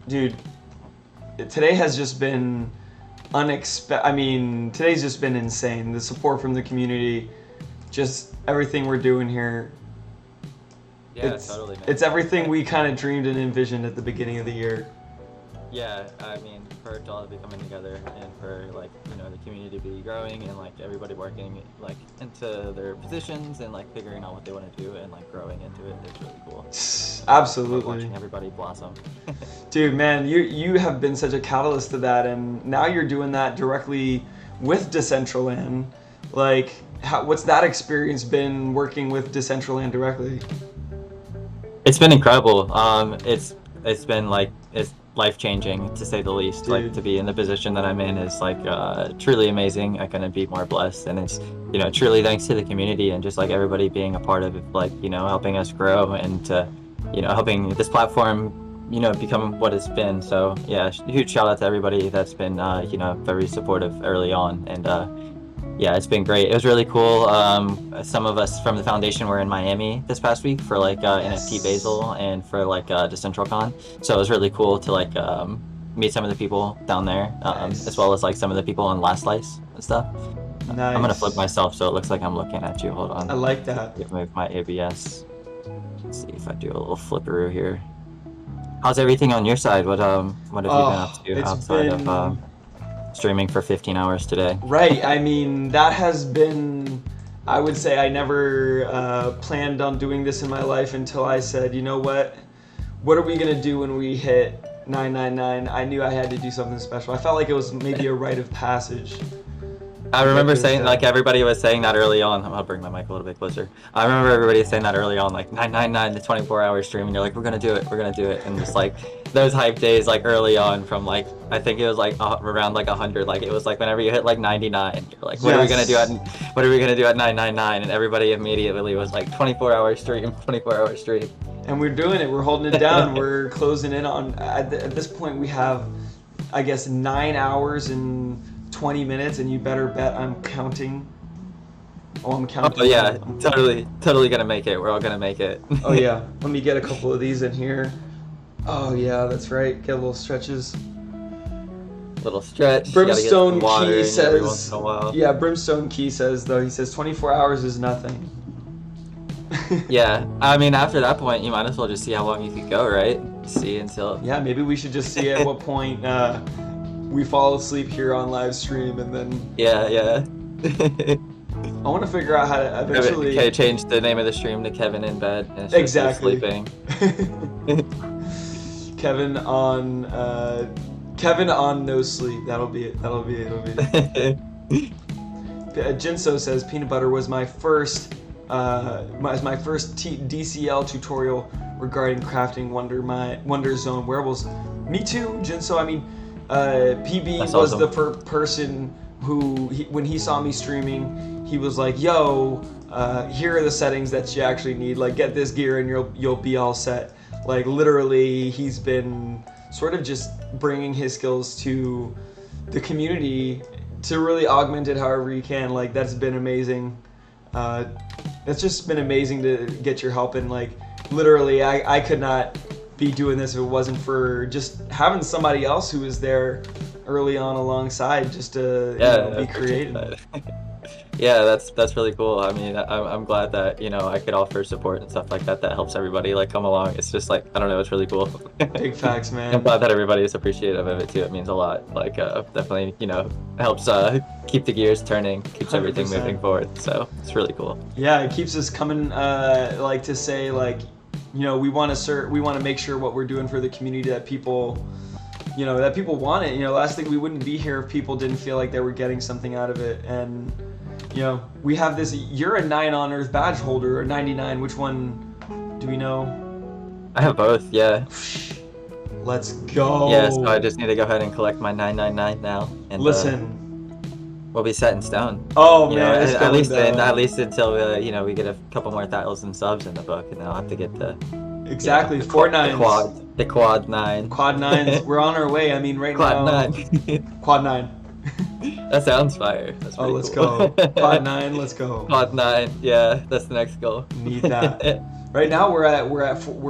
dude, today has just been today's just been insane. The support from the community, just everything we're doing here. Yeah, totally, man. It's everything we kind of dreamed and envisioned at the beginning of the year. Yeah, I mean, for it all to be coming together and for like, the community to be growing and like everybody working like into their positions and like figuring out what they want to do and like growing into it is really cool. Absolutely. Like, watching everybody blossom. Dude, man, you have been such a catalyst to that, and now you're doing that directly with Decentraland. Like, what's that experience been working with Decentraland directly? It's been incredible. It's been like it's life-changing to say the least. Dude. Like to be in the position that I'm in is like truly amazing. I couldn't be more blessed, and it's truly thanks to the community and just like everybody being a part of it, like helping us grow and helping this platform become what it's been. So yeah, huge shout out to everybody that's been very supportive early on, and yeah, it's been great. It was really cool. Some of us from the foundation were in Miami this past week for like NFT Basel and for like Decentraland. So it was really cool to like meet some of the people down there, as well as like some of the people on Last Slice and stuff. Nice. I'm gonna flip myself so it looks like I'm looking at you. Hold on. I like that. Move my ABS. Let's see if I do a little flipperoo here. How's everything on your side? What have you been up to outside of streaming for 15 hours today? Right. I mean, that has been, I would say I never planned on doing this in my life until I said, you know what are we going to do when we hit 999? I knew I had to do something special. I felt like it was maybe a rite of passage. I remember saying, like, everybody was saying that early on. I'll bring my mic a little bit closer. I remember everybody saying that early on, like 999, the 24-hour stream, and you're like, we're gonna do it, and just like those hype days, like early on, from like I think it was like around like 100. Like it was like whenever you hit like 99, you're like, what are we gonna do at 999? And everybody immediately was like 24-hour stream, 24-hour stream. And we're doing it. We're holding it down. We're closing in on. At this point, we have, I guess, 9 hours and 20 minutes, and you better bet I'm counting. Oh, I'm counting. Oh yeah, totally gonna make it. We're all gonna make it. Oh yeah, let me get a couple of these in here. Oh yeah, that's right. Get little stretches. Little stretch. Brimstone Key says. Every once in a while. Yeah, Brimstone Key says though. He says 24 hours is nothing. Yeah, I mean after that point, you might as well just see how long you could go, right? See until. Yeah, maybe we should just see at what point we fall asleep here on live stream, and then. Yeah. I want to figure out how to eventually. Okay, change the name of the stream to Kevin in bed. And exactly. Sleeping. Kevin on no sleep. That'll be it. Jinso says peanut butter was my first DCL tutorial regarding crafting Wonder Zone wearables. Me too, Jinso. I mean, PB That's was awesome. the first person who, when he saw me streaming, he was like, "Yo, here are the settings that you actually need. Like, get this gear and you'll be all set." Like, literally, he's been sort of just bringing his skills to the community to really augment it however you can. Like, that's been amazing. It's just been amazing to get your help, and like, literally, I could not be doing this if it wasn't for just having somebody else who was there early on alongside, just to be creative. Yeah, that's really cool. I mean, I'm glad that I could offer support and stuff like that. That helps everybody like come along. It's just like I don't know, it's really cool. Big facts, man. I'm glad that everybody is appreciative of it too. It means a lot. Like definitely helps keep the gears turning, keeps 100%. everything moving forward. So it's really cool. Yeah, it keeps us coming. Like to say like, we want to make sure what we're doing for the community that people. That people want it. Last thing, we wouldn't be here if people didn't feel like they were getting something out of it. And, we have this, you're a 9 on Earth badge holder, or 99. Which one do we know? I have both, yeah. Let's go. Yeah, so I just need to go ahead and collect my 999 now. And, listen. We'll be set in stone. Oh, man. It's at least until, we get a couple more 1,000 subs in the book, and then I'll have to get the... Exactly, 4 nines. The quad 9. Quad 9s. We're on our way. I mean, right quad now. 9. Quad 9. That sounds fire. That's let's cool. go. Quad 9, let's go. Quad 9, yeah, that's the next goal. Need that. Right now we're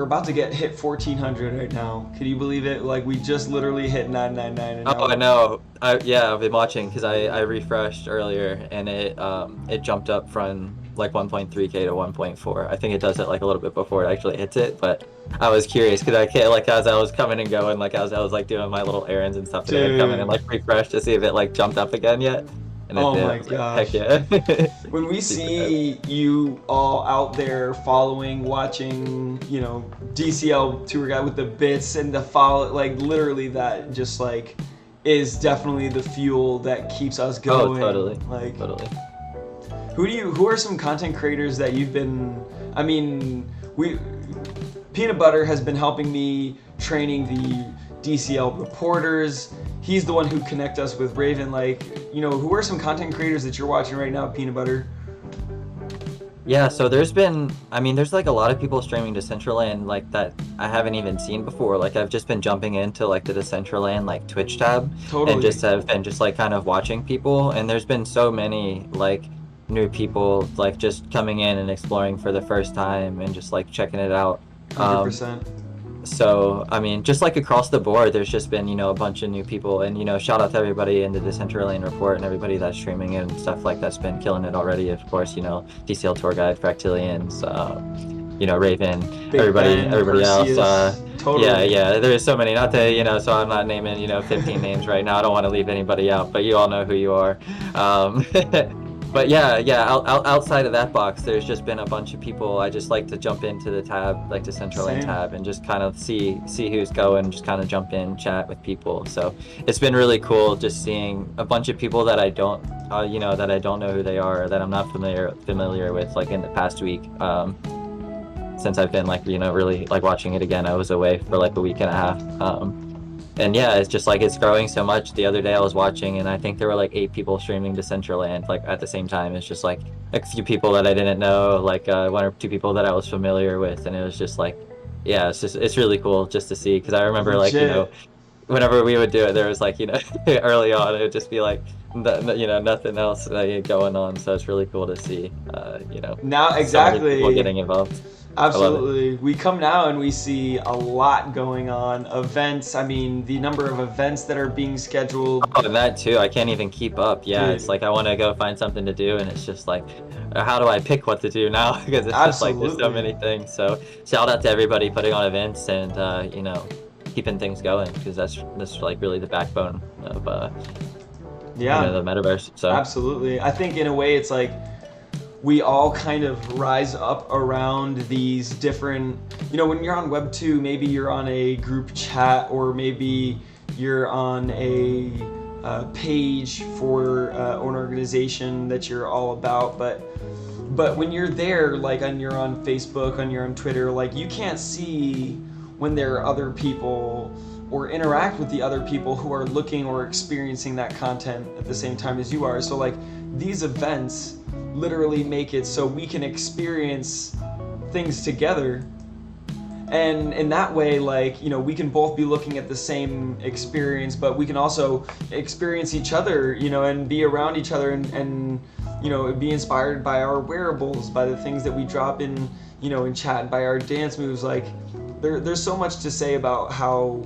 about to hit 1,400 right now. Can you believe it? Like we just literally hit 999 and Oh, now I know. Yeah, I've been watching because I refreshed earlier and it jumped up from like 1.3K to 1.4. I think it does it like a little bit before it actually hits it, but I was curious because I can't, like as I was coming and going, like as I was like doing my little errands and stuff today, I'd come in and dude. like refresh to see if it like jumped up again yet. And it Oh did. I my was like, heck gosh. yeah. When we Super dope. see you all out there following, watching, DCL tour guide with the bits and the follow, like literally that just like is definitely the fuel that keeps us Oh, going. totally. Like, Totally. who are some content creators that you've been, I mean, Peanut Butter has been helping me training the DCL reporters. He's the one who connect us with Raven. Like, who are some content creators that you're watching right now, Peanut Butter? Yeah, so there's like a lot of people streaming Decentraland like that I haven't even seen before. Like I've just been jumping into like the Decentraland like Twitch tab and Totally. just have been just like kind of watching people. And there's been so many like new people like just coming in and exploring for the first time and just like checking it out. Um, 100%. so, I mean, just like across the board, there's just been, a bunch of new people. And, shout out to everybody in the Decentraland Report and everybody that's streaming it and stuff like that's been killing it already. Of course, DCL Tour Guide, Fractilians, Raven, Big Ben, everybody else. Perseus. Yeah, Totally. yeah, there's so many. Not to, so I'm not naming, 15 names right now. I don't want to leave anybody out, but you all know who you are. Um, But yeah, outside of that box, there's just been a bunch of people. I just like to jump into the tab, like the Decentraland Same. tab, and just kind of see who's going, just kind of jump in, chat with people. So it's been really cool just seeing a bunch of people that I don't, that I don't know who they are, or that I'm not familiar with, like in the past week. Since I've been like, really like watching it again. I was away for like a week and a half. And yeah, it's just like it's growing so much. The other day I was watching and I think there were like 8 people streaming Decentraland like at the same time. It's just like a few people that I didn't know, like 1 or 2 people that I was familiar with, and it was just like, yeah, it's really cool just to see because I remember like Legit. whenever we would do it, there was like early on it would just be like nothing else going on. So it's really cool to see Now, so many people exactly. getting involved. I love it. Absolutely. We come now and we see a lot going on. Events, I mean, the number of events that are being scheduled. Oh, and that too. I can't even keep up. Yeah, it's Dude, like I want to go find something to do, and it's just like, how do I pick what to do now? Because it's just like there's so absolutely. many things. So shout out to everybody putting on events and keeping things going because that's like really the backbone of Yeah, the metaverse. So absolutely. I think in a way it's like we all kind of rise up around these different, when you're on Web 2, maybe you're on a group chat or maybe you're on a page for an organization that you're all about, but when you're there, like you're on Facebook, you're on Twitter, like you can't see when there are other people or interact with the other people who are looking or experiencing that content at the same time as you are. So like these events literally make it so we can experience things together, and in that way, like, we can both be looking at the same experience, but we can also experience each other, and be around each other, and be inspired by our wearables, by the things that we drop in, in chat, and by our dance moves. Like there's so much to say about how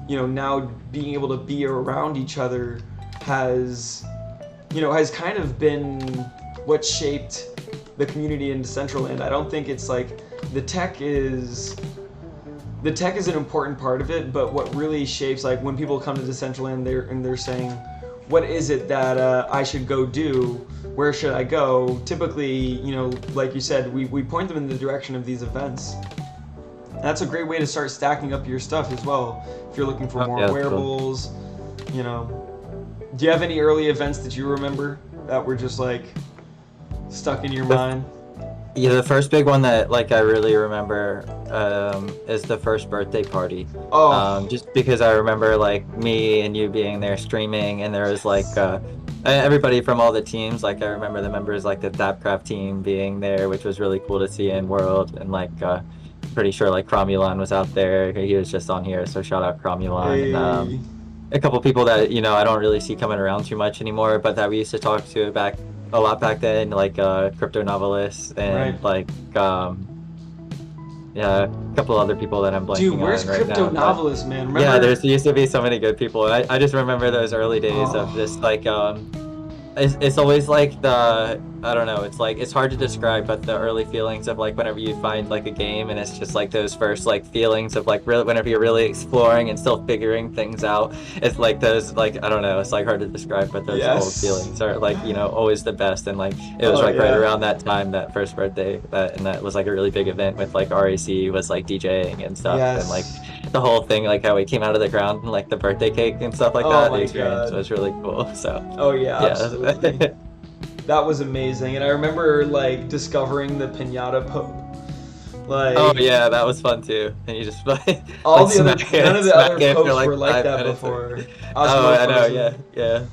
now being able to be around each other has kind of been what shaped the community in Decentraland. I don't think it's like the tech is an important part of it, but what really shapes, like when people come to Decentraland, they're saying, what is it that I should go do? Where should I go? Typically, like you said, we point them in the direction of these events. That's a great way to start stacking up your stuff as well. If you're looking for more yeah, cool. wearables, do you have any early events that you remember that were just like stuck in your mind? Yeah, the first big one that like I really remember is the first birthday party. Oh, Just because I remember like me and you being there streaming, and there was like everybody from all the teams. Like I remember the members like the Tapcraft team being there, which was really cool to see in World. And like pretty sure like Cromulon was out there. He was just on here, so shout out Cromulon. And hey, a couple people that I don't really see coming around too much anymore, but that we used to talk to a lot back then, like Crypto Novelist right. and like yeah, a couple other people that I'm blanking Dude, where's on right Crypto now. But Novelist, man? yeah, Remember? there used to be so many good people. I just remember those early days of just Oh, like it's always like the I don't know, it's like it's hard to describe, but the early feelings of like whenever you find like a game and it's just like those first like feelings of like really whenever you're really exploring and still figuring things out. It's like those like I don't know, it's like hard to describe, but those old yes. feelings are like, always the best. And like it was Oh, like right yeah. around that time, that first birthday, that was like a really big event with like RAC was like DJing and stuff, and like Yes. the whole thing, like how it came out of the ground and like the birthday cake and stuff like Oh that. The my experience God. was really cool. So Oh, yeah, absolutely. yeah. That was amazing. And I remember like discovering the Pinata Pope. Oh Like yeah, that was fun too. And you just all like the other, smack none it, of the smack other it for popes were like like five that minutes. before. Oh, I know, Osmofrozen. yeah, yeah.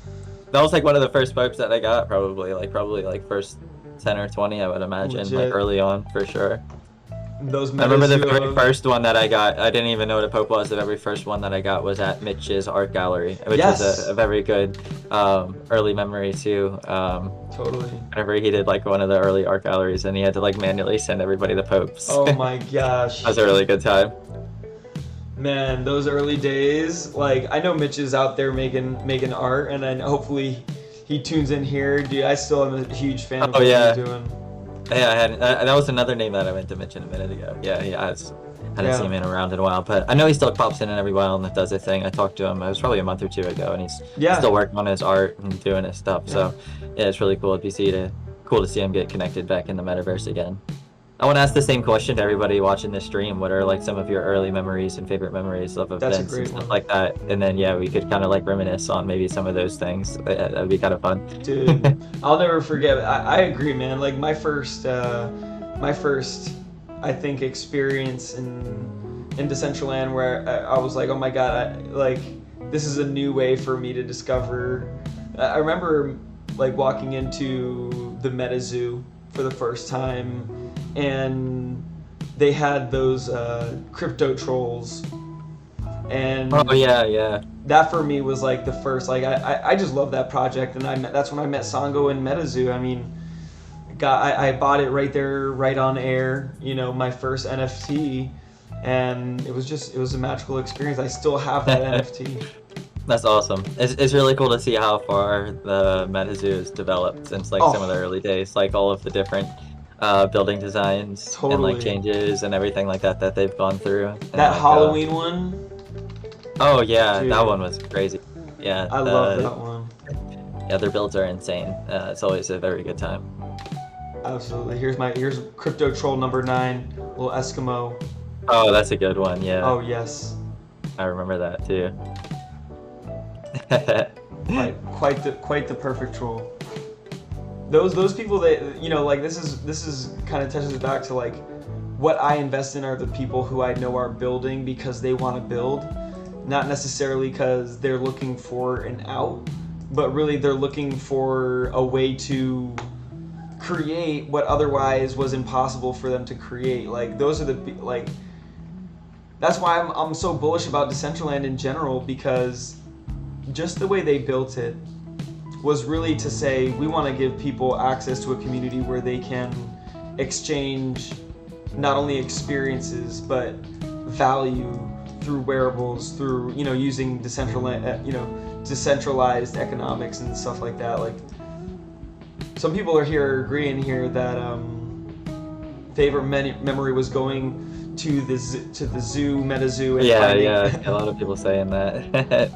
That was like one of the first popes that I got, probably like first 10 or 20, I would imagine, like Legit. early on for sure. Those I remember the Metazoa. very first one that I got. I didn't even know what a Pope was. The very first one that I got was at Mitch's art gallery, which was Yes. a very good early memory too. Totally. Whenever he did like one of the early art galleries, and he had to like manually send everybody the Popes. Oh That my gosh. was a really good time. Man, those early days, like I know Mitch is out there making art, and then hopefully he tunes in here. Dude, I still am a huge fan of Oh what yeah, he's doing. yeah. That was another name that I meant to mention a minute ago. Yeah, yeah. Hadn't Yeah, seen him around in a while, but I know he still pops in every while and does his thing. I talked to him. It was probably a month or two ago, and he's yeah, still working on his art and doing his stuff. yeah. So yeah, it's really cool to see him get connected back in the metaverse again. I want to ask the same question to everybody watching this stream. What are like some of your early memories and favorite memories of That's a events and great stuff one, like that? And then yeah, we could kind of like reminisce on maybe some of those things. That'd be kind of fun. dude. I'll never forget. I agree, man. Like my first, I think experience in Decentraland where I was like, oh my God, like this is a new way for me to discover. I remember like walking into the MetaZoo for the first time, and they had those crypto trolls, and Oh yeah, yeah. that for me was like the first. Like I just love that project, and that's when I met Sango and MetaZoo. I mean, I bought it right there, right on air. My first NFT, and it was a magical experience. I still have that NFT. That's awesome. It's really cool to see how far the MetaZoo has developed since like some of the Oh, early days, like all of the different building designs and like totally. changes and everything like that that they've gone through. And That like Halloween one, oh yeah, that dude, one was crazy. Yeah, I love that one. yeah, their builds are insane. It's always a very good time. Absolutely. Here's crypto troll number 9, little Eskimo. Oh, that's a good one. Yeah, Oh yes, I remember that too. quite the perfect troll. Those people that like this is kind of touches back to like what I invest in are the people who I know are building because they want to build, not necessarily because they're looking for an out, but really they're looking for a way to create what otherwise was impossible for them to create. Like those are like that's why I'm so bullish about Decentraland in general, because just the way they built it was really to say we want to give people access to a community where they can exchange not only experiences but value through wearables, through using decentralized economics and stuff like that. Like some people are agreeing here that favorite memory was going to the zoo, MetaZoo, and Yeah, finding yeah, a lot of people saying that.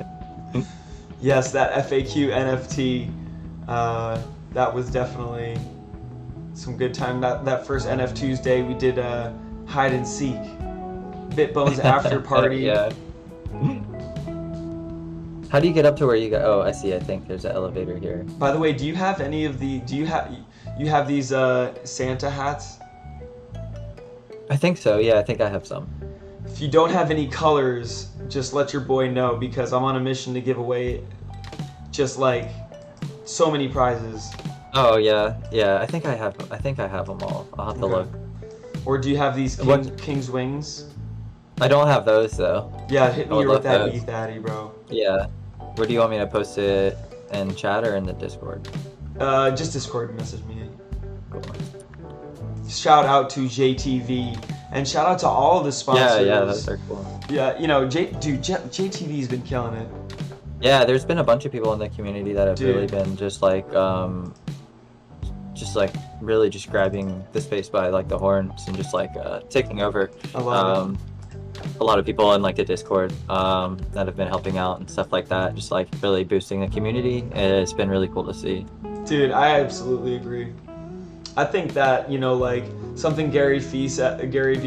yes, that FAQ NFT. That was definitely some good time. That first NF Tuesday, we did hide and seek, Bitbone's after party. Yeah. How do you get up to where you go? Oh, I see. I think there's an elevator here. By the way, do you have any of the? Do you have these Santa hats? I think so. Yeah, I think I have some. If you don't have any colors, just let your boy know, because I'm on a mission to give away just like so many prizes. Oh yeah, yeah. I think I have them all. I'll have to Okay. look. Or do you have these What? King's Wings? I don't have those though. Yeah, hit I me would with love that those. ETH Addy, bro. Yeah. Where do you want me to post it? In chat or in the Discord? Just Discord message me. Cool. Shout out to JTV And shout out to all the sponsors. Yeah, that's very cool. Yeah, JTV's been killing it. Yeah, there's been a bunch of people in the community that have really been just like really just grabbing the space by like the horns and just like taking over. I love it. A lot of people in like the Discord that have been helping out and stuff like that, just like really boosting the community. It's been really cool to see. Dude, I absolutely agree. I think that, like something Gary Vee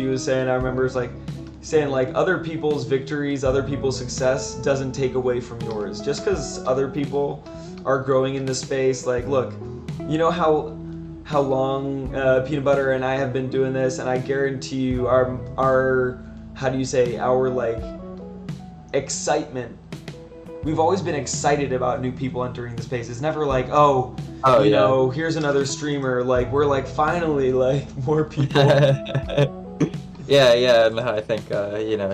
was saying, I remember, is like saying like other people's victories, other people's success doesn't take away from yours. Just because other people are growing in the space, like, look, you know how long Peanut Butter and I have been doing this, and I guarantee you our how do you say, our like excitement, we've always been excited about new people entering the space. It's never like, you know, here's another streamer. Like, we're like, finally, like, more people. Yeah, no, I think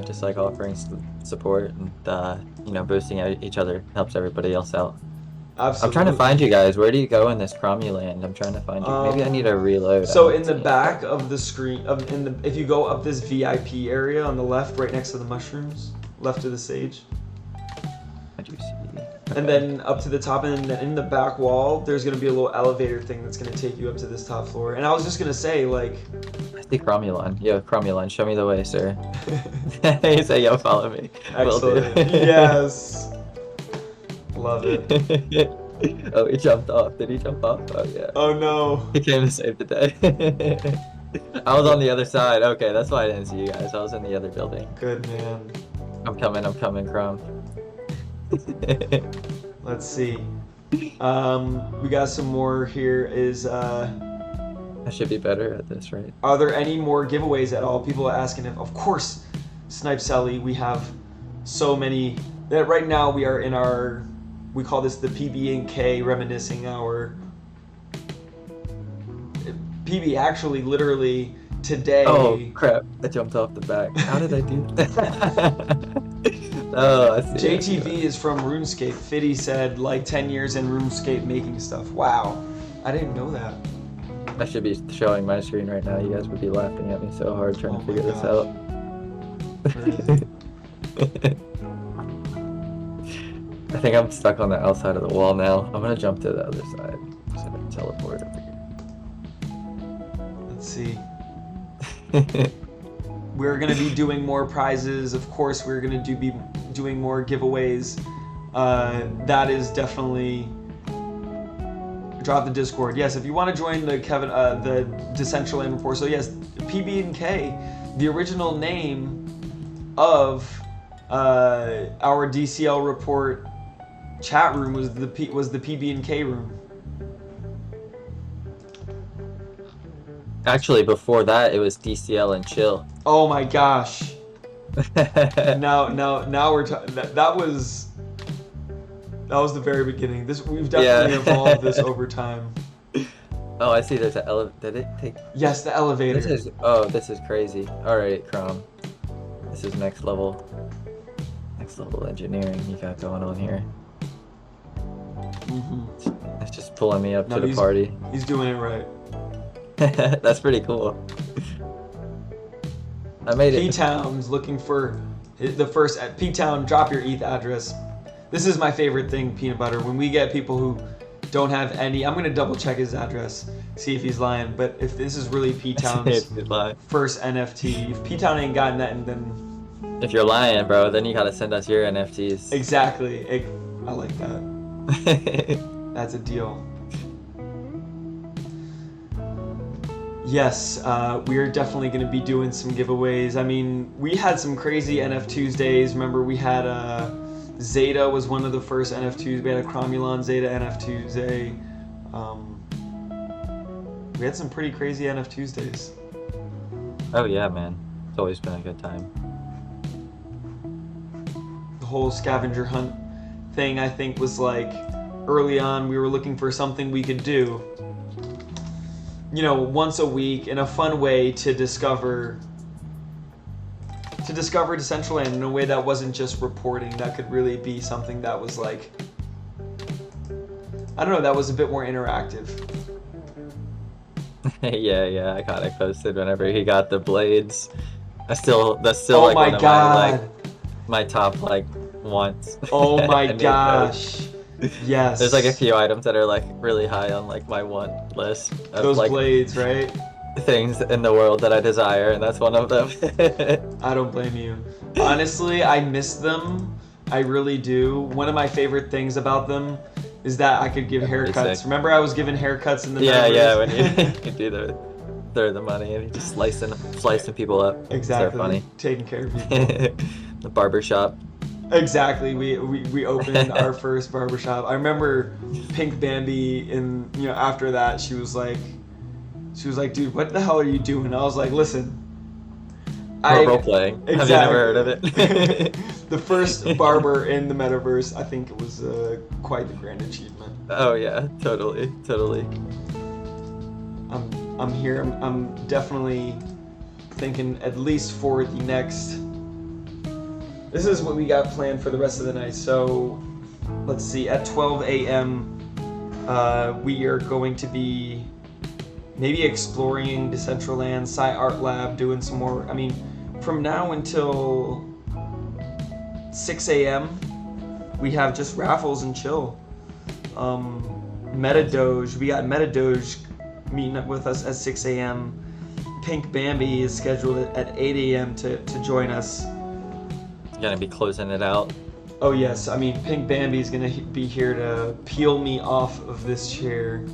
just like offering support and boosting each other helps everybody else out. Absolutely. I'm trying to find you guys. Where do you go in this Cromuland? I'm trying to find you. Maybe I need to reload. So in the back of the screen, if you go up this VIP area on the left, right next to the mushrooms, left of the stage. I do see. Okay. And then up to the top, and then in the back wall, there's gonna be a little elevator thing that's gonna take you up to this top floor. And I was just gonna say, like, I see Cromulon. Yo, Cromulon, show me the way, sir. You say, yo, follow me. Excellent. Yes. Love it. Oh, he jumped off. Did he jump off? Oh, yeah. Oh, no. He came to save the day. I was on the other side. Okay, that's why I didn't see you guys. I was in the other building. Good man. I'm coming, Crom. Let's see. We got some more here. I should be better at this, right? Are there any more giveaways at all? People are asking if, of course, Snipe Sally, we have so many. That right now we are in we call this the PB&K reminiscing hour. PB actually literally today. Oh crap, I jumped off the back. How did I do that? Oh, I see. JTV is from RuneScape. Fiddy said like 10 years in RuneScape making stuff. Wow, I didn't know that. I should be showing my screen right now. You guys would be laughing at me so hard trying to figure this out. I think I'm stuck on the outside of the wall now. I'm gonna jump to the other side. So I can teleport over here. Let's see. We're gonna be doing more prizes. Of course, we're gonna be doing more giveaways. That is definitely. Drop the Discord. Yes, if you want to join the the Decentraland Report. So yes, PB&K, the original name of our DCL Report chat room was the PB&K room. Actually, before that, it was DCL and Chill. Oh my gosh. now we're talking. That was the very beginning. We've definitely evolved this over time. Oh, I see. There's an elevator. Did it take? Yes, the elevator. This is crazy. All right, Crom. This is next level engineering you got going on here. Mm-hmm. It's just pulling me up to the party. He's doing it right. That's pretty cool. I made it. P-Town's looking for the first at P-Town. Drop your ETH address. This is my favorite thing, Peanut Butter. When we get people who don't have any, I'm gonna double check his address, see if he's lying. But if this is really P-Town's first NFT, if P-Town ain't gotten that, then if you're lying, bro, then you gotta send us your NFTs. Exactly. I like that. That's a deal. Yes, we are definitely going to be doing some giveaways. I mean, we had some crazy NF Tuesdays. Remember, we had Zeta was one of the first NF Tuesdays. We had a Cromulon Zeta NF Tuesday. We had some pretty crazy NF Tuesdays. Oh yeah, man. It's always been a good time. The whole scavenger hunt thing, I think, was like, early on, we were looking for something we could do, you know, once a week in a fun way to discover Decentraland in a way that wasn't just reporting, that could really be something that was like, I don't know, that was a bit more interactive. Yeah, I got it posted whenever he got the blades. That's still Oh like my one of my god. my top like wants. Oh my I need those. gosh. There's like a Yes. few items that are like really high on like my want list of Those like blades, right? things in the world that I desire, and that's one of them. I don't blame you. Honestly, I miss them. I really do. One of my favorite things about them is that I could give That's pretty haircuts. sick. Remember I was giving haircuts in the Yeah, when metaverse? you do throw the money and you just slicing people up. So Exactly. funny. Taking care of people. The barber shop. Exactly. We opened our first barbershop. I remember Pink Bambi in, after that she was like, dude, what the hell are you doing? I was like, listen, Role playing. exactly. Have you never heard of it? The first barber in the metaverse, I think it was quite the grand achievement. Oh yeah, totally. I'm here. I'm definitely thinking at least for the next. This is what we got planned for the rest of the night. So, let's see. At 12 a.m., we are going to be maybe exploring Decentraland, Sci Art Lab, doing some more. I mean, from now until 6 a.m., we have just raffles and chill. MetaDoge, we got MetaDoge meeting up with us at 6 a.m. Pink Bambi is scheduled at 8 a.m. to join us. Gonna be closing it out. Oh yes, I mean Pink Bambi is gonna be here to peel me off of this chair.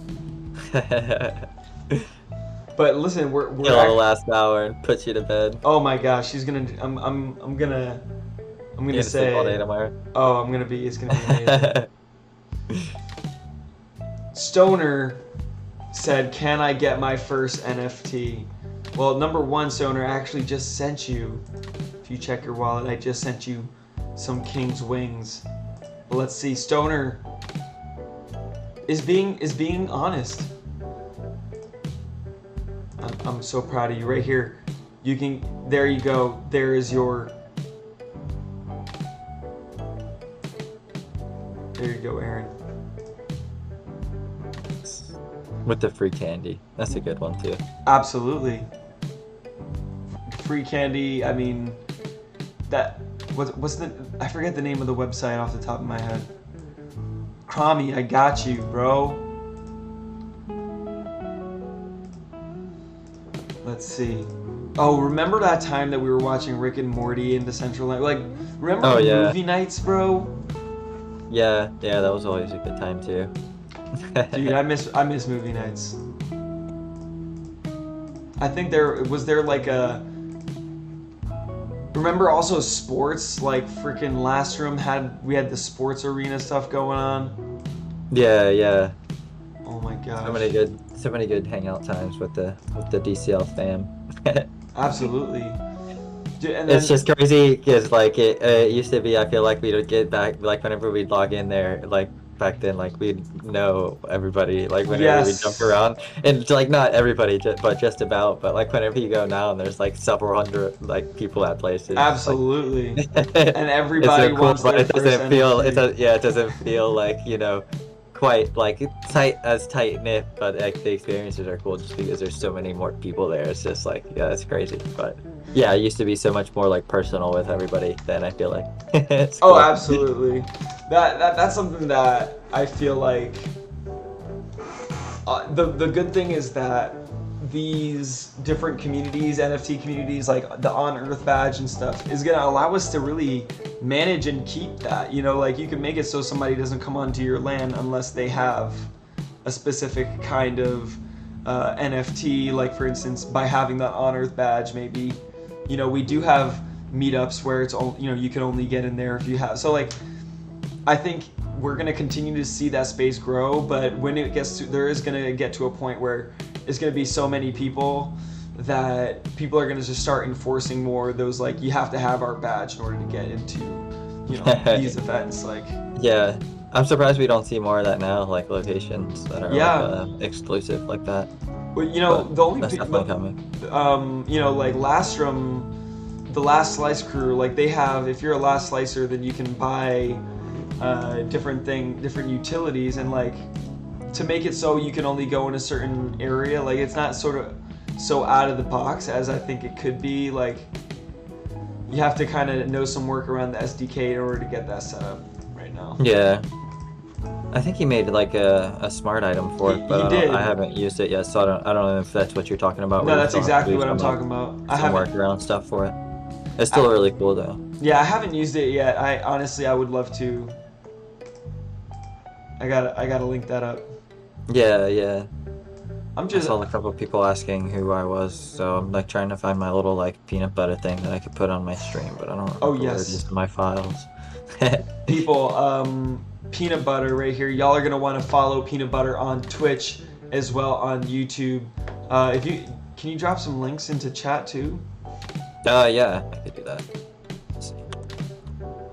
But listen, we're Kill the last hour and put you to bed. Oh my gosh, she's gonna. I'm gonna say. Sleep all day tomorrow. Oh, it's gonna be amazing. Stoner said, "Can I get my first NFT?" Well, number one, Stoner, I actually just sent you. If you check your wallet, I just sent you some King's Wings. But let's see, Stoner is being honest. I'm so proud of you. Right here, you can. There you go. There is your. There you go, Aaron. With the free candy. That's a good one too. Absolutely. Free candy. I mean, what's the? I forget the name of the website off the top of my head. Crommy, I got you, bro. Let's see. Oh, remember that time that we were watching Rick and Morty in Decentraland? Like, remember movie nights, bro? Yeah, that was always a good time too. Dude, I miss movie nights. I think there like a. Remember also sports, like freaking last room we had the sports arena stuff going on. Yeah. Oh my gosh. So many good hangout times with the DCL fam. Absolutely. Dude, and it's just crazy because like it used to be. I feel like we would get back like whenever we'd log in there like. Back then, like we'd know everybody, like whenever we jump around, and like not everybody, but just about. But like whenever you go now, and there's like several hundred like people at places. Absolutely, like, and everybody so cool, wants but their it doesn't first feel. NFT. It doesn't feel like quite like tight knit. But like the experiences are cool just because there's so many more people there. It's just like it's crazy. But yeah, it used to be so much more like personal with everybody. Then I feel like. It's cool. Oh, absolutely. That's something that I feel like the good thing is that these different communities, NFT communities, like the On Earth badge and stuff, is gonna allow us to really manage and keep that. Like you can make it so somebody doesn't come onto your land unless they have a specific kind of NFT. Like for instance, by having that On Earth badge, maybe we do have meetups where it's all you can only get in there if you have. So like, I think we're gonna continue to see that space grow, but when it gets to, there is gonna get to a point where it's gonna be so many people that people are gonna just start enforcing more of those, like, you have to have our badge in order to get into these events. Like, yeah, I'm surprised we don't see more of that now, like locations that are like, exclusive like that. Well, But the only that's definitely coming. like Lastrum, the Last Slice crew, like they have, if you're a Last Slicer, then you can buy different utilities, and like to make it so you can only go in a certain area. Like it's not sort of so out of the box as I think it could be. Like you have to kind of know some work around the SDK in order to get that set up right now. Yeah. I think he made like a smart item for it, but did. I haven't used it yet, so I don't know if that's what you're talking about. No, where you that's still have to exactly do what I'm some, talking about. I some haven't. workaround stuff for it. It's still really cool though. Yeah, I haven't used it yet. I honestly, I would love to. I gotta link that up. Yeah, yeah. I'm I just. saw a couple of people asking who I was, so I'm like trying to find my little like peanut butter thing that I could put on my stream, but I don't remember where it is in my files. People, Peanut Butter right here. Y'all are gonna want to follow Peanut Butter on Twitch as well on YouTube. Can you drop some links into chat too? Yeah, I could do that. Let's see.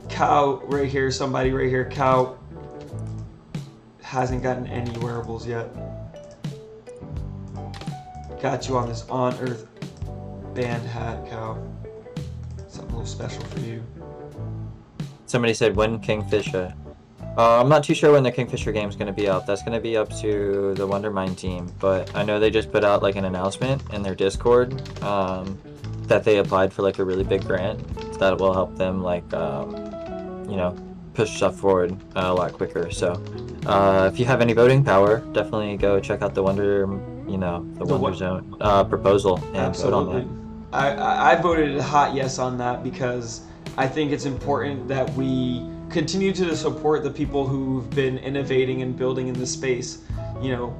Cow right here. Somebody right here. Cow hasn't gotten any wearables yet. Got you on this On Earth band hat, Cow. Something a little special for you. Somebody said when Kingfisher. I'm not too sure when the Kingfisher game is going to be up. That's going to be up to the Wondermind team, but I know they just put out like an announcement in their Discord that they applied for like a really big grant that will help them like you know, push stuff forward a lot quicker. So if you have any voting power, definitely go check out the Wonder Zone proposal and Absolutely. vote on that. I voted a hot yes on that because I think it's important that we continue to support the people who've been innovating and building in this space, you know,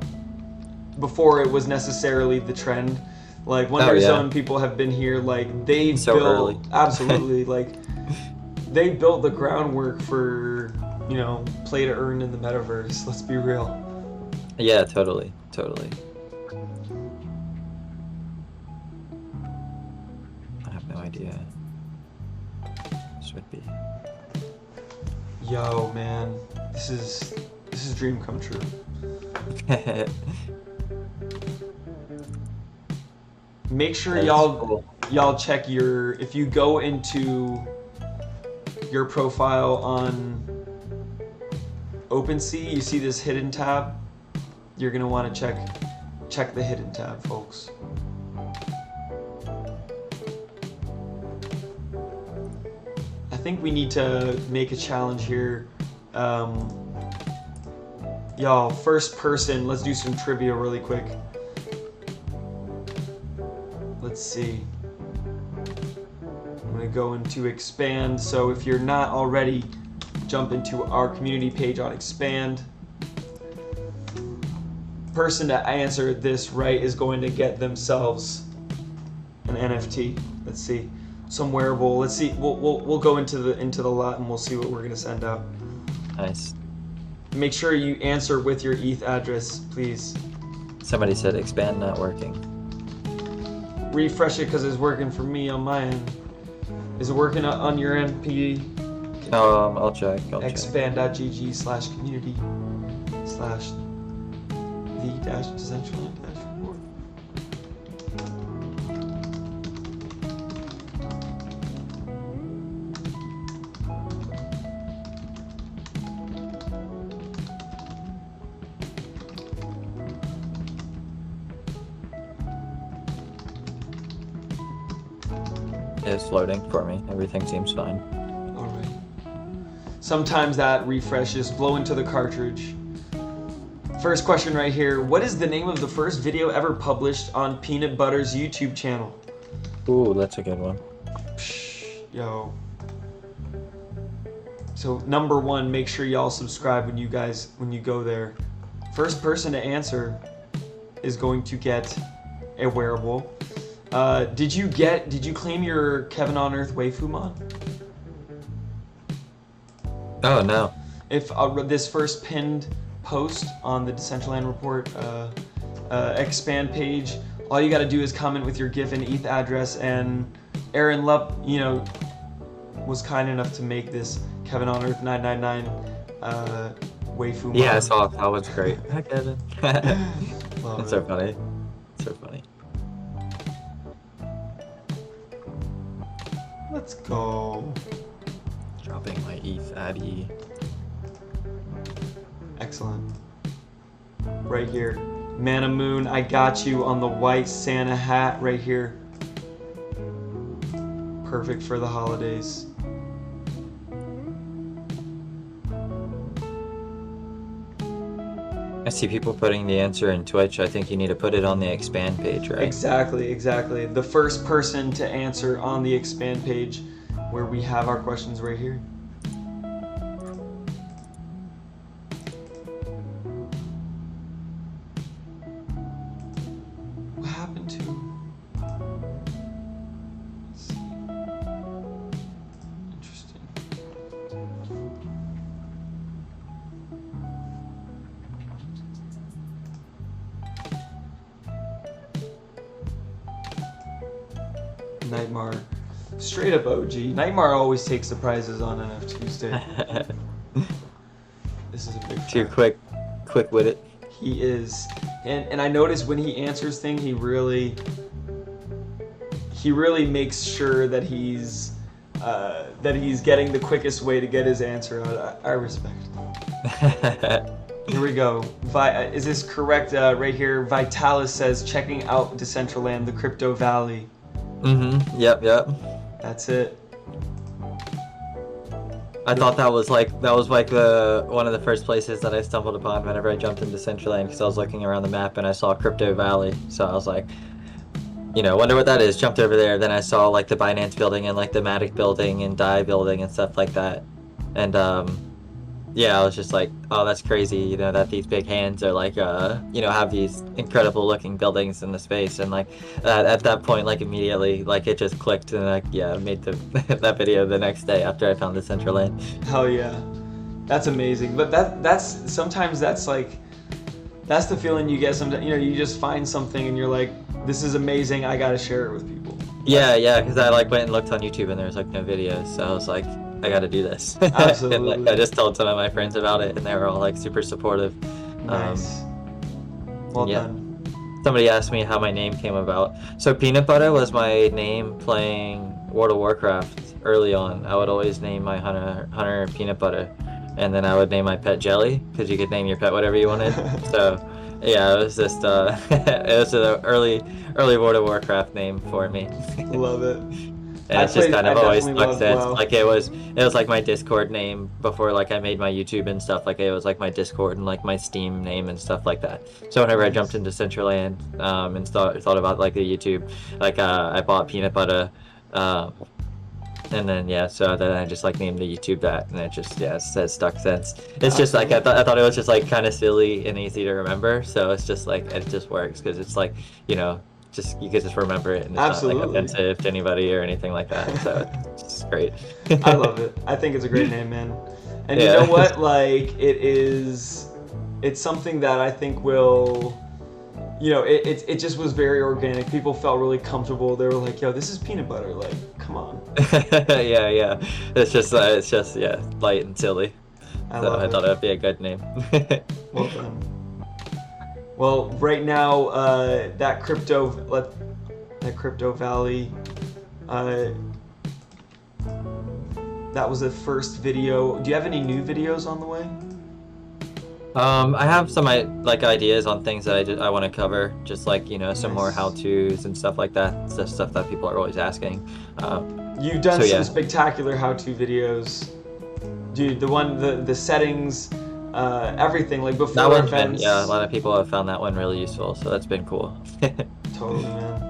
before it was necessarily the trend. Like Wonder Zone people have been here, like they built absolutely like they built the groundwork for, you know, play to earn in the metaverse. Let's be real. Yeah, totally. I have no idea. This would be. Yo, man, this is dream come true. Make sure y'all check if you go into your profile on OpenSea, you see this hidden tab. You're gonna want to check the hidden tab, folks. I think we need to make a challenge here. Y'all, first person, let's do some trivia really quick. Let's see. I'm gonna go into Expand. So if you're not already, jump into our community page on Expand. Person to answer this right is going to get themselves an NFT. Let's see. Some wearable. Let's see. We'll go into the lot and we'll see what we're gonna send out. Nice. Make sure you answer with your ETH address, please. Somebody said expand not working. Refresh it because it's working for me on my end. Is it working on your end, PD? I'll check. Expand.gg/community/the-Decentraland-Report. It's loading for me. Everything seems fine. Alright. Sometimes that refreshes. Blow into the cartridge. First question right here. What is the name of the first video ever published on Peanut Butter's YouTube channel? Ooh, that's a good one. Psh, yo. So number one, make sure y'all subscribe when you go there. First person to answer is going to get a wearable. Did you claim your Kevin on Earth Waifumon? Oh no. If this first pinned post on the Decentraland Report expand page, all you gotta do is comment with your GIF and ETH address, and Aaron Lupp, you know, was kind enough to make this Kevin on Earth 999 Waifumon. Yeah, I saw it. That was great. Hi, Kevin. That's so funny. So funny. Let's go. Dropping my ETH Addy. Excellent. Right here. Mana Moon, I got you on the white Santa hat right here. Perfect for the holidays. I see people putting the answer in Twitch. I think you need to put it on the expand page, right? Exactly. The first person to answer on the expand page where we have our questions right here. What happened to... Let's see. Interesting. Nightmare. Straight up OG. Nightmare always takes the prizes on NF Tuesday. This is a big Too fan. quick with it. He is. And I notice when he answers things, he really makes sure that he's getting the quickest way to get his answer out. I respect. Here we go. Is this correct? Right here, Vitalis says, checking out Decentraland, the Crypto Valley. Mm-hmm. Yep. That's it. I thought that was like the one of the first places that I stumbled upon whenever I jumped into Decentraland, because I was looking around the map and I saw Crypto Valley. So I was like, wonder what that is. Jumped over there. Then I saw like the Binance building and like the Matic building and DAI building and stuff like that. And yeah, I was just like, oh, that's crazy, that these big hands are like, have these incredible looking buildings in the space. And like, at that point, like immediately, like it just clicked, and like, yeah, I made that video the next day after I found Decentraland. Hell yeah. That's amazing. But that's sometimes that's the feeling you get sometimes, you just find something and you're like, this is amazing, I gotta share it with people. Yeah, because I like went and looked on YouTube and there was like no videos, so I was like, I gotta do this. Absolutely. And like, I just told some of my friends about it and they were all like super supportive. Nice. Well done. Somebody asked me how my name came about. So PeanutButta was my name playing World of Warcraft early on. I would always name my hunter PeanutButta, and then I would name my pet Jelly, because you could name your pet whatever you wanted. So yeah, it was just it was an early World of Warcraft name for me. Love it. And it's just kind of always stuck since. WoW. Like it was like my Discord name before like I made my YouTube and stuff. Like it was like my Discord and like my Steam name and stuff like that. So whenever I jumped into Decentraland and thought about like the YouTube, like I bought PeanutButta, and then yeah, so then I just like named the YouTube that, and it just it's stuck since. It's just like I thought it was just like kind of silly and easy to remember. So it's just like it just works because it's like just you can just remember it and it's not like offensive to anybody or anything like that. So it's just great. I love it. I think it's a great name, man. And you know what? Like it's something that I think will, it just was very organic. People felt really comfortable. They were like, yo, this is PeanutButta. Like, come on. yeah. It's just light and silly. I thought it'd be a good name. Well done. Well, right now, that crypto valley, that was the first video. Do you have any new videos on the way? I have some ideas on things that I want to cover, just like some more how-tos and stuff like that. It's just stuff that people are always asking. You've done some spectacular how-to videos, dude. The settings. Everything, like before that one's events. A lot of people have found that one really useful, so that's been cool. Totally, man.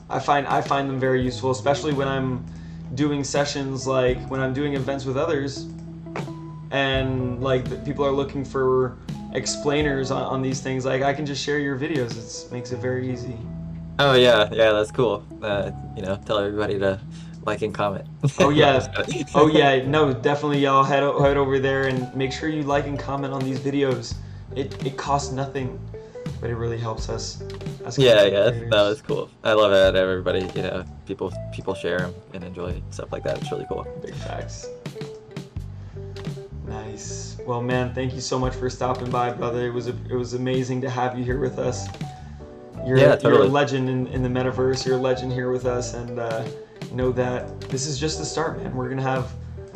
I find them very useful, especially when I'm doing sessions, like when I'm doing events with others, and like people are looking for explainers on these things. Like I can just share your videos. It makes it very easy. Oh yeah, that's cool. Tell everybody to like and comment. Oh yeah, no, definitely, y'all head over there and make sure you like and comment on these videos. It costs nothing, but it really helps us. That was cool. I love it. Everybody, people share them and enjoy stuff like that. It's really cool. Big facts. Nice. Well, man, thank you so much for stopping by, brother. It was amazing to have you here with us. You're a legend in the metaverse. You're a legend here with us, and know that this is just the start, man. We're gonna have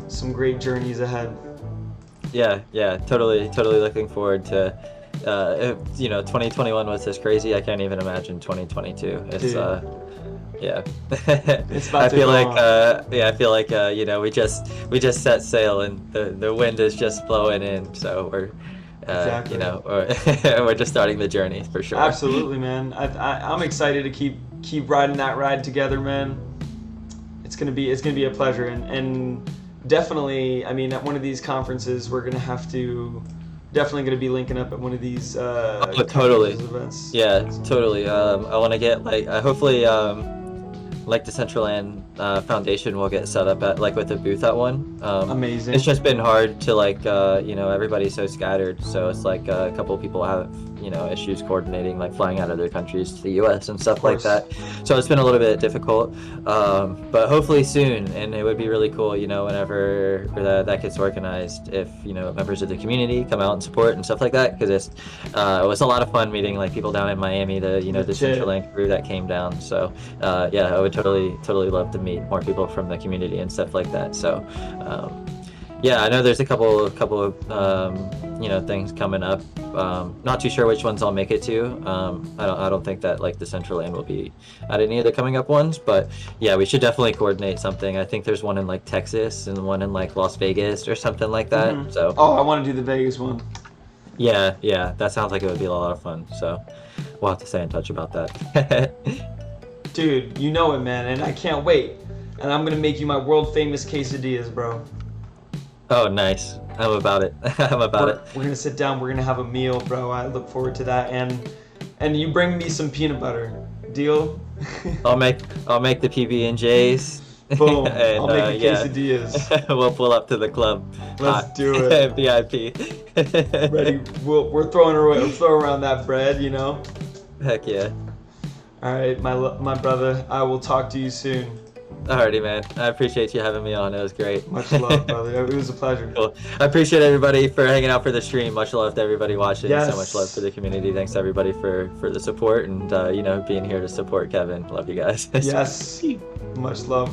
some great journeys ahead. Yeah, totally looking forward to 2021 was this crazy. I can't even imagine 2022. It's Yeah. It's about I to feel go like on. yeah, I feel like we just set sail and the wind is just blowing in, so we're Exactly. we're just starting the journey for sure. Absolutely, man. I'm excited to keep riding that ride together, man. It's gonna be a pleasure, and definitely, I mean, at one of these conferences, we're gonna have to definitely gonna be linking up at one of these Oh, totally. conferences events. Yeah, totally. I want to get like hopefully like the Decentraland Foundation will get set up at like with a booth at one. It's Amazing. just been hard to like everybody's so scattered, so it's like a couple of people have issues coordinating like flying out of their countries to the U.S. and Of stuff like course. that. So it's been a little bit difficult, but hopefully soon. And it would be really cool, whenever that gets organized, if members of the community come out and support and stuff like that, because it was a lot of fun meeting like people down in Miami, the Legit. Decentraland crew that came down. So yeah, I would totally love to meet more people from the community and stuff like that. So yeah, I know there's a couple of things coming up. Not too sure which ones I'll make it to. I don't think that like the Decentraland will be at any of the coming up ones, but yeah, we should definitely coordinate something. I think there's one in like Texas and one in like Las Vegas or something like that. So Oh, I want to do the Vegas one. yeah, that sounds like it would be a lot of fun. So we'll have to stay in touch about that. Dude, you know it, man, and I can't wait. And I'm gonna make you my world famous quesadillas, bro. Oh, nice. I'm about it. I'm about it. We're gonna sit down. We're gonna have a meal, bro. I look forward to that. And you bring me some peanut butter. Deal? I'll make the PB&Js. Boom. And I'll make the yeah, quesadillas. we'll pull up to the club. Let's Hot. do it. VIP. Ready? We're throwing around that bread, you know. Heck yeah. All right, my brother. I will talk to you soon. Alrighty, man. I appreciate you having me on. It was great. Much love, brother. It was a pleasure. Cool. I appreciate everybody for hanging out for the stream. Much love to everybody watching. Yes. So much love for the community. Thanks to everybody for the support and being here to support Kevin. Love you guys. Yes. Much love.